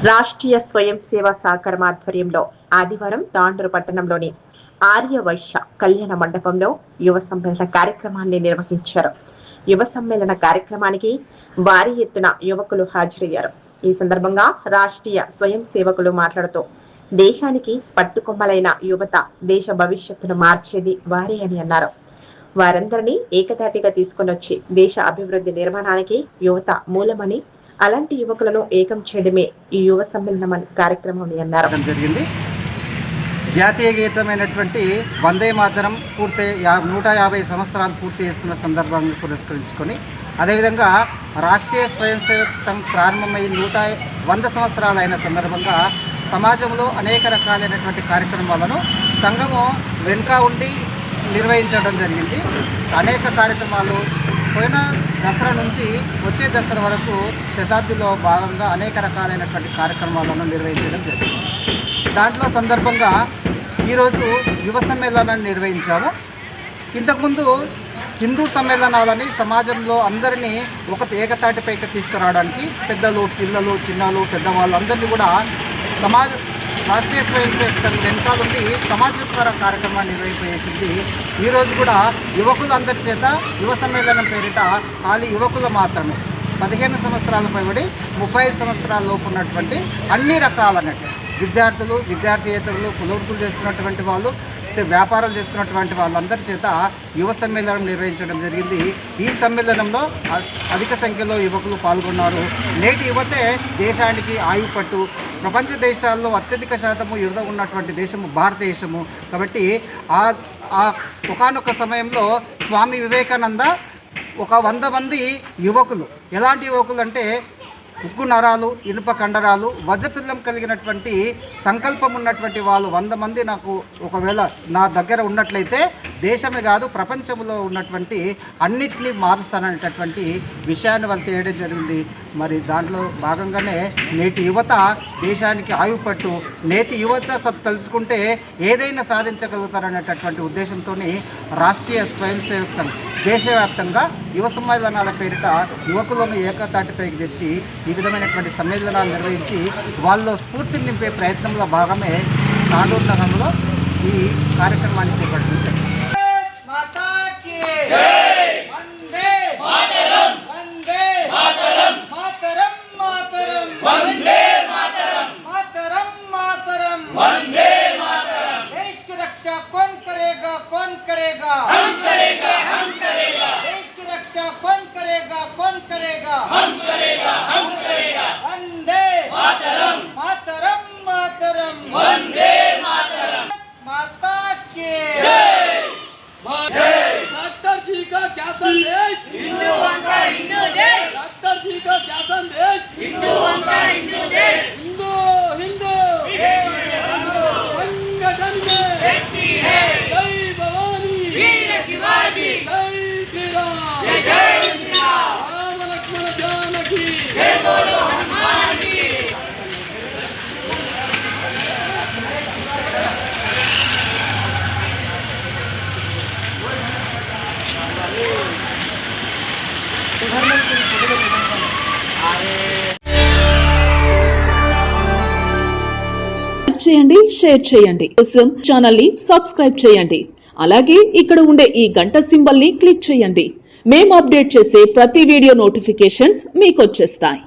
రాష్ట్రీయ స్వయం సేవా సహకారం ఆధ్వర్యంలో ఆదివారం తాండూరు పట్టణంలోని ఆర్య వైశ్య కళ్యాణ మండపంలో యువ సమ్మేళన కార్యక్రమాన్ని నిర్వహించారు. యువ సమ్మేళన కార్యక్రమానికి భారీ ఎత్తున యువకులు హాజరయ్యారు. ఈ సందర్భంగా రాష్ట్రీయ స్వయం సేవకులు మాట్లాడుతూ దేశానికి పట్టుకొమ్మలైన యువత దేశ భవిష్యత్తును మార్చేది వారే అని అన్నారు. వారందరినీ ఏకతాటిగా తీసుకుని వచ్చి దేశ అభివృద్ధి నిర్మాణానికి యువత మూలమని, అలాంటి యువకులను ఏకం చేయడమే ఈ యువ సమ్మేళనం కార్యక్రమం అన్నారు. జరిగింది. జాతీయ గీతమైనటువంటి వందే మాతరం పూర్తి 150 సంవత్సరాలు పూర్తి చేసుకున్న సందర్భాన్ని పురస్కరించుకొని, అదేవిధంగా రాష్ట్రీయ స్వయం సేవక సంఘ్ ప్రారంభమై 100 సంవత్సరాలు అయిన సందర్భంగా సమాజంలో అనేక రకాలైనటువంటి కార్యక్రమాలను సంఘము వెనుక ఉండి నిర్వహించడం జరిగింది. అనేక కార్యక్రమాలు పోయిన దసరా నుంచి వచ్చే దసరా వరకు శతాబ్దిలో భాగంగా అనేక రకాలైనటువంటి కార్యక్రమాలను నిర్వహించడం జరిగింది. దాంట్లో సందర్భంగా ఈరోజు యువ సమ్మేళనాన్ని నిర్వహించాము. ఇంతకుముందు హిందూ సమ్మేళనాలని సమాజంలో అందరినీ ఒక ఏకతాటిపైకి తీసుకురావడానికి పెద్దలు, పిల్లలు, చిన్నలు, పెద్దవాళ్ళు అందరినీ కూడా రాష్ట్రీయ స్వయం సేవక సంఘ్ వెనకాలండి సమాజ ద్వారా కార్యక్రమాన్ని నిర్వహించేసింది. ఈరోజు కూడా యువకులందరి చేత యువ సమ్మేళనం పేరిట ఖాళీ యువకులు మాత్రమే 15 సంవత్సరాల పైబడి 35 సంవత్సరాల లోపు ఉన్నటువంటి అన్ని రకాలన్నట్టు విద్యార్థులు, విద్యార్థియేతరులు, కులవృత్తులు చేసుకున్నటువంటి వాళ్ళు, వ్యాపారాలు చేసుకున్నటువంటి వాళ్ళందరి చేత యువ సమ్మేళనం నిర్వహించడం జరిగింది. ఈ సమ్మేళనంలో అధిక సంఖ్యలో యువకులు పాల్గొన్నారు. నేటి యువతే దేశానికి ఆయుపట్టు. ప్రపంచ దేశాల్లో అత్యధిక శాతము యువత ఉన్నటువంటి దేశము భారతదేశము. కాబట్టి ఒకానొక సమయంలో స్వామి వివేకానంద ఒక 100 మంది యువకులు, ఎలాంటి యువకులు అంటే ఉక్కు నరాలు, ఇనుప కండరాలు, వజ్రతుల్యం కలిగినటువంటి సంకల్పం ఉన్నటువంటి వాళ్ళు 100 మంది నాకు ఒకవేళ నా దగ్గర ఉన్నట్లయితే దేశమే కాదు ప్రపంచంలో ఉన్నటువంటి అన్నిటినీ మారుస్తాననేటటువంటి విషయాన్ని వాళ్ళు తెలియడం జరిగింది. మరి దాంట్లో భాగంగానే నేటి యువత దేశానికి ఆయుపట్టు, నేటి యువత తెలుసుకుంటే ఏదైనా సాధించగలుగుతారనేటటువంటి ఉద్దేశంతో రాష్ట్రీయ స్వయం సేవక సంఘ్ దేశవ్యాప్తంగా యువ సమ్మేళనాల పేరిట యువకులను ఏకతాటిపైకి తెచ్చి ఈ విధమైనటువంటి సమ్మేళనాలు నిర్వహించి వాళ్ళలో స్ఫూర్తిని నింపే ప్రయత్నంలో భాగమే తాండూరు నగరంలో ఈ కార్యక్రమాన్ని చేపట్టింది. कौन करेगा हम करेगा, हम करेगा। देश की रक्षा कौन करेगा, कौन करेगा हम करेगा, हम करेगा। वंदे मातरम, मातरम, मातरम, वंदे मातरम। माता की जय, जय। डॉक्टर जी का क्या संदेश? हिंदुओं का हिंदू देश। डॉक्टर जी का क्या संदेश? हिंदुओं का हिंदू देश। हिंदू हिंदू संगठन में व्यक्ति है वीर शिवाजी, जय श्री राम, जय जय श्री राम। राम लक्ष्मण जानकी, जय बोलो हनुमान की। చేయండి, షేర్ చేయండి. కోసం ఛానల్ ని సబ్స్క్రైబ్ చేయండి. అలాగే ఇక్కడ ఉండే ఈ గంట సింబల్ ని క్లిక్ చేయండి. మేము అప్డేట్ చేసే ప్రతి వీడియో నోటిఫికేషన్స్ మీకు వచ్చేస్తాయి.